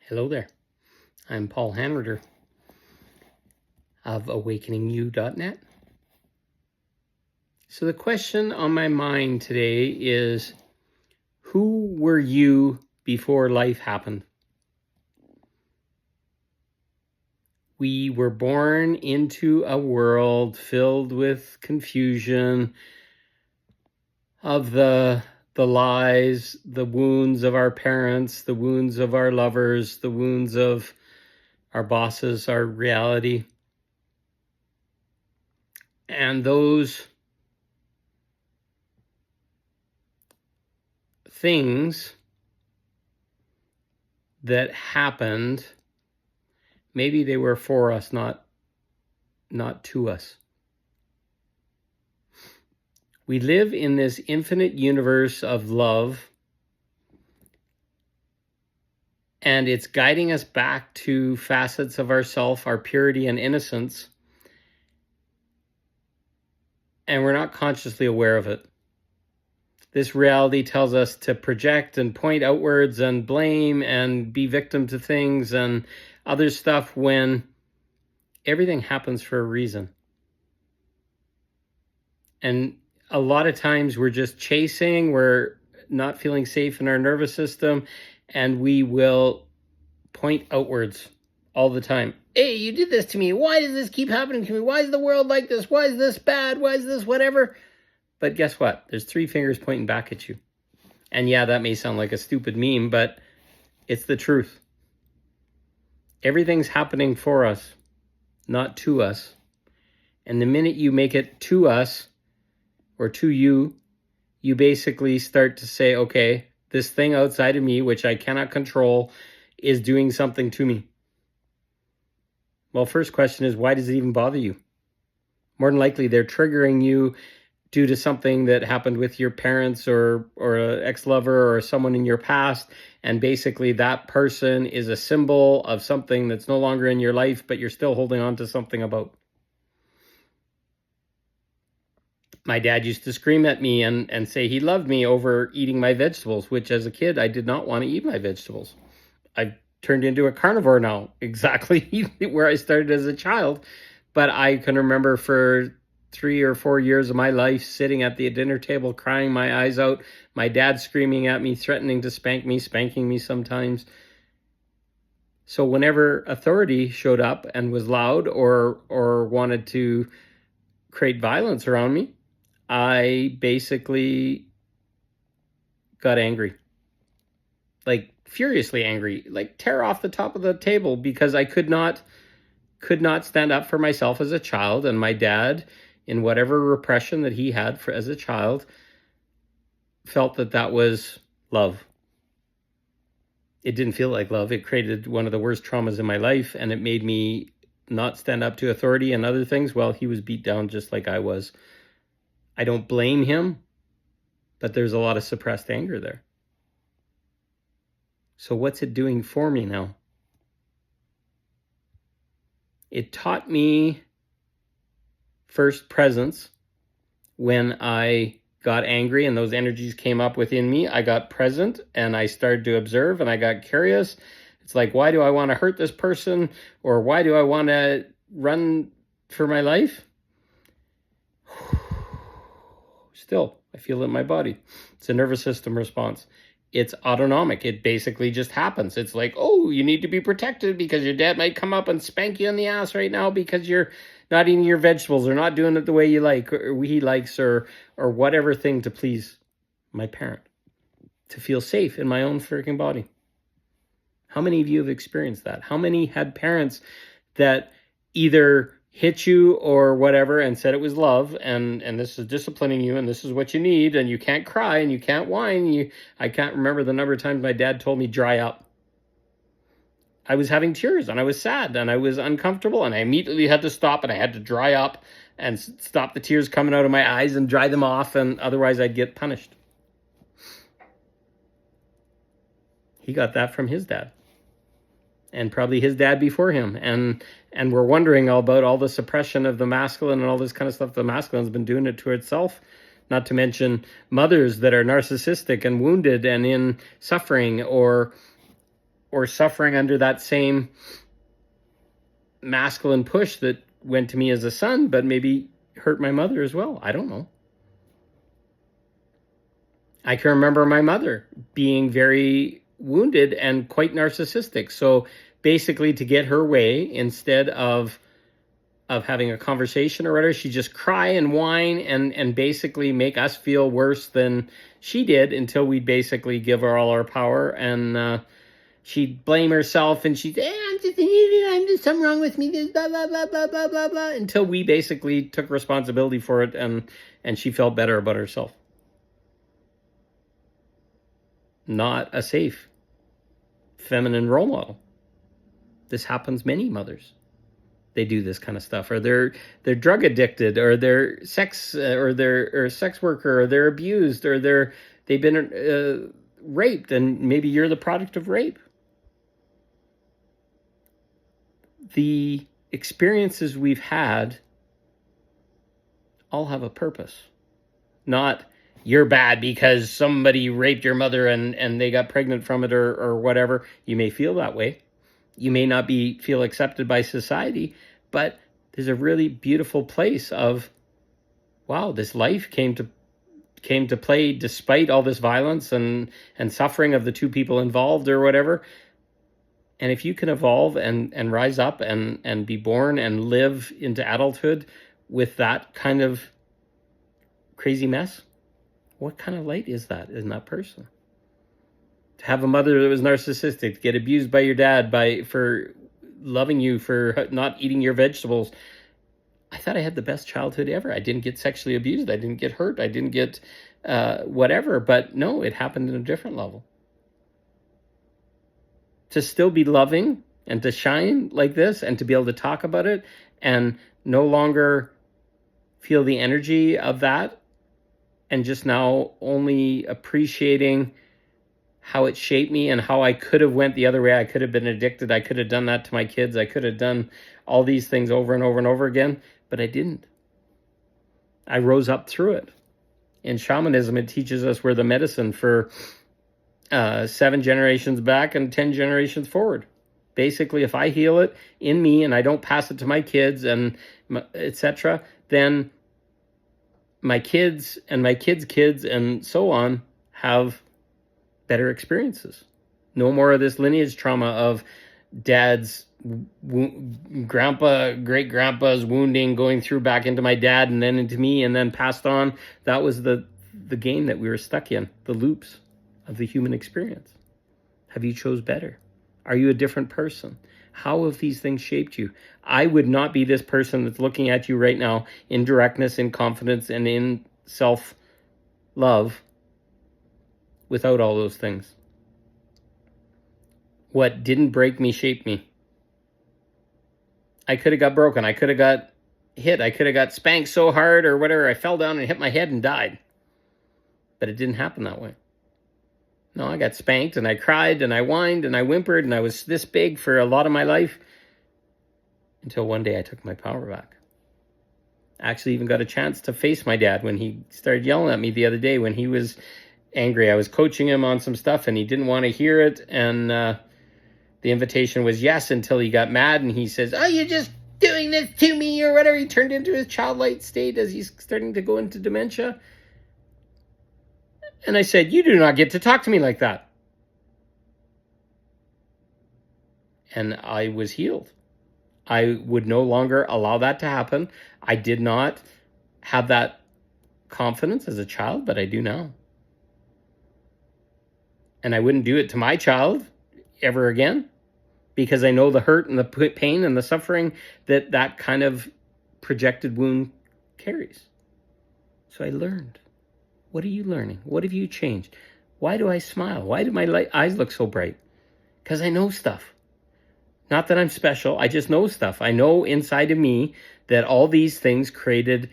Hello there. I'm Paul Hanrider of awakeningyou.net. So the question on my mind today is, who were you before life happened? We were born into a world filled with confusion of the lies, the wounds of our parents, the wounds of our lovers, the wounds of our bosses, our reality. And those things that happened, maybe they were for us, not to us. We live in this infinite universe of love, and it's guiding us back to facets of ourself, our purity and innocence, and we're not consciously aware of it. This reality tells us to project and point outwards and blame and be victim to things and other stuff when everything happens for a reason. And a lot of times we're just chasing, we're not feeling safe in our nervous system, and we will point outwards all the time. Hey, you did this to me. Why does this keep happening to me? Why is the world like this? Why is this bad? Why is this whatever? But guess what? There's 3 fingers pointing back at you. And yeah, that may sound like a stupid meme, but it's the truth. Everything's happening for us, not to us. And the minute you make it to us, or to you, you basically start to say, okay, this thing outside of me, which I cannot control, is doing something to me. Well, first question is, why does it even bother you? More than likely, they're triggering you due to something that happened with your parents or an ex-lover or someone in your past. And basically that person is a symbol of something that's no longer in your life, but you're still holding on to something about. My dad used to scream at me and say he loved me over eating my vegetables, which as a kid, I did not want to eat my vegetables. I've turned into a carnivore now, exactly where I started as a child. But I can remember for 3 or 4 years of my life sitting at the dinner table, crying my eyes out, my dad screaming at me, threatening to spank me, spanking me sometimes. So whenever authority showed up and was loud or wanted to create violence around me, I basically got angry, like furiously angry, like tear off the top of the table, because I could not stand up for myself as a child. And my dad, in whatever repression that he had as a child, felt that was love. It didn't feel like love. It created one of the worst traumas in my life, and it made me not stand up to authority and other things. Well, he was beat down just like I was. I don't blame him, but there's a lot of suppressed anger there. So what's it doing for me now? It taught me first presence. When I got angry and those energies came up within me, I got present and I started to observe and I got curious. It's like, why do I want to hurt this person? Or why do I want to run for my life? Still, I feel it in my body. It's a nervous system response. It's autonomic. It basically just happens. It's like, oh, you need to be protected because your dad might come up and spank you in the ass right now because you're not eating your vegetables or not doing it the way you like or he likes or whatever thing to please my parent, to feel safe in my own freaking body. How many of you have experienced that? How many had parents that either hit you or whatever and said it was love and this is disciplining you and this is what you need and you can't cry and you can't whine? I can't remember the number of times my dad told me dry up. I was having tears and I was sad and I was uncomfortable and I immediately had to stop and I had to dry up and stop the tears coming out of my eyes and dry them off, and otherwise I'd get punished. He got that from his dad. And probably his dad before him. And we're wondering all about all the suppression of the masculine and all this kind of stuff. The masculine's been doing it to itself. Not to mention mothers that are narcissistic and wounded and in suffering, or or suffering under that same masculine push that went to me as a son, but maybe hurt my mother as well. I don't know. I can remember my mother being very wounded and quite narcissistic. So basically, to get her way, instead of having a conversation or whatever, she'd just cry and whine and basically make us feel worse than she did, until we'd basically give her all our power, and she'd blame herself, and she'd say, I'm just an idiot, I'm just something wrong with me, this blah blah blah blah blah blah blah, until we basically took responsibility for it, and she felt better about herself. Not a safe feminine role model. This happens many mothers. They do this kind of stuff, or they're drug addicted, or they're sex or sex worker, or they're abused, or they've been raped, and maybe you're the product of rape. The experiences we've had all have a purpose. Not you're bad because somebody raped your mother and they got pregnant from it, or whatever. You may feel that way. You may not feel accepted by society, but there's a really beautiful place of, wow, this life came to play despite all this violence and suffering of the two people involved, or whatever. And if you can evolve and rise up and be born and live into adulthood with that kind of crazy mess, what kind of light is that in that person? To have a mother that was narcissistic, to get abused by your dad for loving you for not eating your vegetables. I thought I had the best childhood ever. I didn't get sexually abused. I didn't get hurt. I didn't get whatever. But no, it happened at a different level. To still be loving and to shine like this, and to be able to talk about it and no longer feel the energy of that, and just now only appreciating how it shaped me and how I could have went the other way. I could have been addicted. I could have done that to my kids. I could have done all these things over and over and over again, but I didn't. I rose up through it. In shamanism, it teaches us we're the medicine for 7 generations back and 10 generations forward. Basically, if I heal it in me and I don't pass it to my kids and etc., then my kids and my kids' kids and so on have better experiences. No more of this lineage trauma of dad's great grandpa's wounding going through back into my dad and then into me and then passed on. That was the game that we were stuck in, the loops of the human experience. Have you chose better? Are you a different person? How have these things shaped you? I would not be this person that's looking at you right now in directness, in confidence, and in self-love without all those things. What didn't break me shaped me. I could have got broken. I could have got hit. I could have got spanked so hard or whatever. I fell down and hit my head and died. But it didn't happen that way. No, I got spanked and I cried and I whined and I whimpered and I was this big for a lot of my life until one day I took my power back. I actually even got a chance to face my dad when he started yelling at me the other day when he was angry. I was coaching him on some stuff and he didn't want to hear it, and the invitation was yes until he got mad and he says, oh, you're just doing this to me or whatever. He turned into his childlike state as he's starting to go into dementia. And I said, you do not get to talk to me like that. And I was healed. I would no longer allow that to happen. I did not have that confidence as a child, but I do now. And I wouldn't do it to my child ever again, because I know the hurt and the pain and the suffering that kind of projected wound carries. So I learned. What are you learning? What have you changed? Why do I smile? Why do my eyes look so bright? Because I know stuff. Not that I'm special. I just know stuff. I know inside of me that all these things created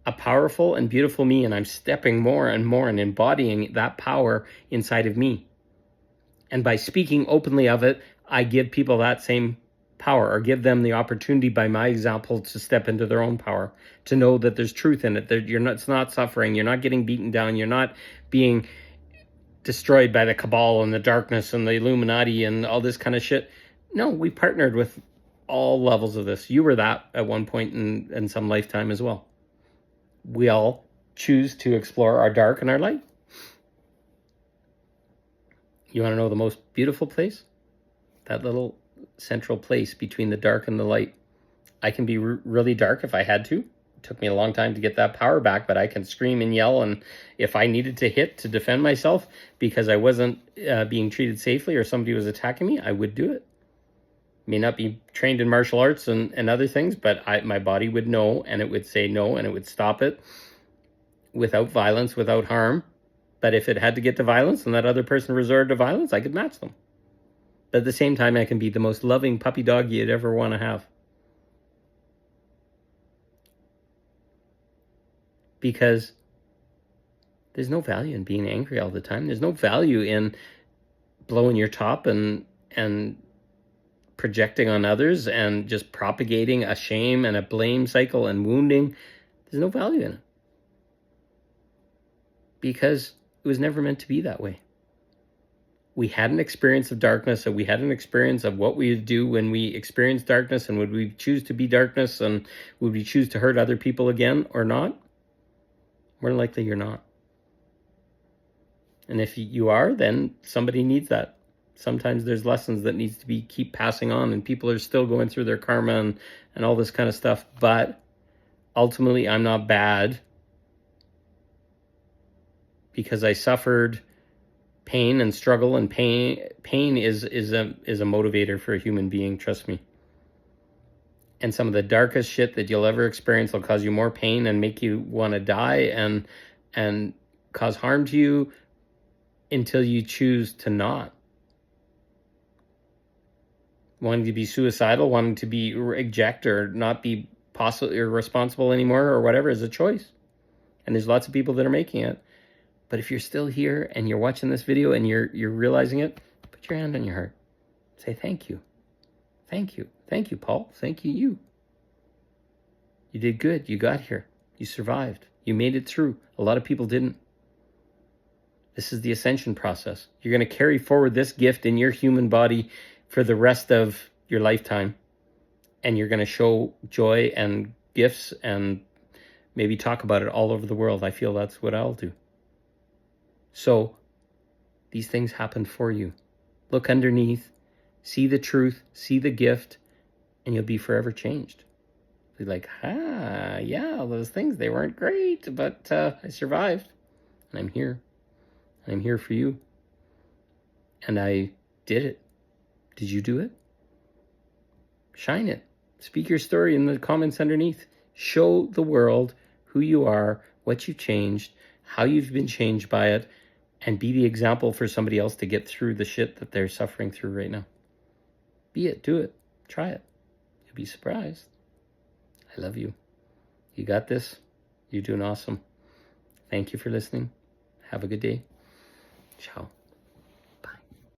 a powerful and beautiful me, and I'm stepping more and more and embodying that power inside of me. And by speaking openly of it, I give people that same power, or give them the opportunity by my example to step into their own power, to know that there's truth in it, that it's not suffering, you're not getting beaten down, you're not being destroyed by the cabal and the darkness and the Illuminati and all this kind of shit. No, we partnered with all levels of this. You were that at one point in some lifetime as well. We all choose to explore our dark and our light. You want to know the most beautiful place? That little central place between the dark and the light. I can be really dark if I had to. It took me a long time to get that power back, but I can scream and yell, and if I needed to hit to defend myself because I wasn't being treated safely or somebody was attacking me, I would do it. May not be trained in martial arts and other things, but my body would know, and it would say no, and it would stop it without violence, without harm. But if it had to get to violence and that other person resorted to violence, I could match them. But at the same time, I can be the most loving puppy dog you'd ever want to have. Because there's no value in being angry all the time. There's no value in blowing your top and projecting on others and just propagating a shame and a blame cycle and wounding. There's no value in it. Because it was never meant to be that way. We had an experience of darkness, and we had an experience of what we would do when we experienced darkness, and would we choose to be darkness, and would we choose to hurt other people again or not? More than likely you're not. And if you are, then somebody needs that. Sometimes there's lessons that needs to be keep passing on, and people are still going through their karma and all this kind of stuff. But ultimately, I'm not bad because I suffered pain and struggle, and pain is a motivator for a human being, trust me. And some of the darkest shit that you'll ever experience will cause you more pain and make you want to die and cause harm to you until you choose to not. Wanting to be suicidal, wanting to be eject or not be possibly responsible anymore or whatever is a choice. And there's lots of people that are making it. But if you're still here and you're watching this video and you're realizing it, put your hand on your heart. Say thank you. Thank you. Thank you, Paul. Thank you, you. You did good. You got here. You survived. You made it through. A lot of people didn't. This is the ascension process. You're going to carry forward this gift in your human body for the rest of your lifetime. And you're going to show joy and gifts and maybe talk about it all over the world. I feel that's what I'll do. So these things happen for you. Look underneath, see the truth, see the gift, and you'll be forever changed. Be like, yeah, those things, they weren't great, but I survived. And I'm here. I'm here for you. And I did it. Did you do it? Shine it. Speak your story in the comments underneath. Show the world who you are, what you changed, how you've been changed by it, and be the example for somebody else to get through the shit that they're suffering through right now. Be it. Do it. Try it. You'll be surprised. I love you. You got this. You're doing awesome. Thank you for listening. Have a good day. Ciao.